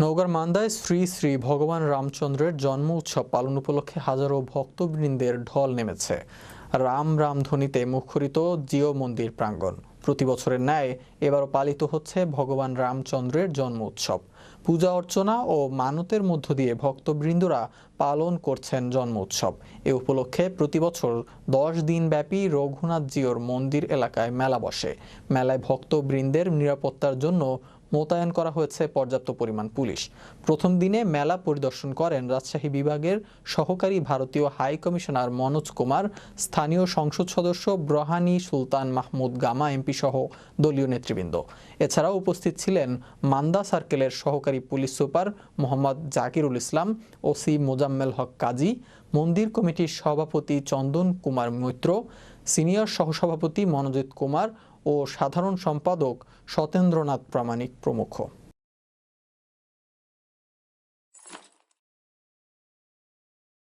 নওগাঁর মান্দায় শ্রী শ্রী ভগবান রামচন্দ্রের জন্ম উৎসব পালন উপলক্ষে হাজারো ভক্তবৃন্দের ঢল নেমেছে। রাম রাম ধ্বনিতে মুখরিত জিও মন্দির প্রাঙ্গণ। প্রতি বছরের ন্যায় এবারও পালিত হচ্ছে ভগবান রামচন্দ্রের জন্ম উৎসব। পূজা অর্চনা ও মানতের মধ্য দিয়ে ভক্তবৃন্দরা পালন করছেন জন্ম উৎসব। এ উপলক্ষে প্রতি বছর 10 দিন ব্যাপী রঘুনাথ জিওর মন্দির এলাকায় মেলা বসে। মেলায় ভক্তবৃন্দের নিরাপত্তার জন্য মোতায়েন করা হয়েছে পর্যাপ্ত পরিমাণ পুলিশ। প্রথম দিনে মেলা পরিদর্শন করেন রাজশাহী বিভাগের সহকারী ভারতীয় হাই কমিশনার মনোজ কুমার, স্থানীয় সংসদ সদস্য ব্রহানি সুলতান মাহমুদ গামা এমপি সহ দলীয় নেতৃবৃন্দ। এছাড়াও উপস্থিত ছিলেন মান্দা সার্কেলের সহকারী পুলিশ সুপার মোহাম্মদ জাকিরুল ইসলাম, ওসি মোজাম্মেল হক কাজী, মন্দির কমিটির সভাপতি চন্দন কুমার মৈত্র, সিনিয়র সহসভাপতি মনোজিৎ কুমার ও সাধারণ সম্পাদক সতেন্দ্রনাথ প্রামাণিক প্রমুখ।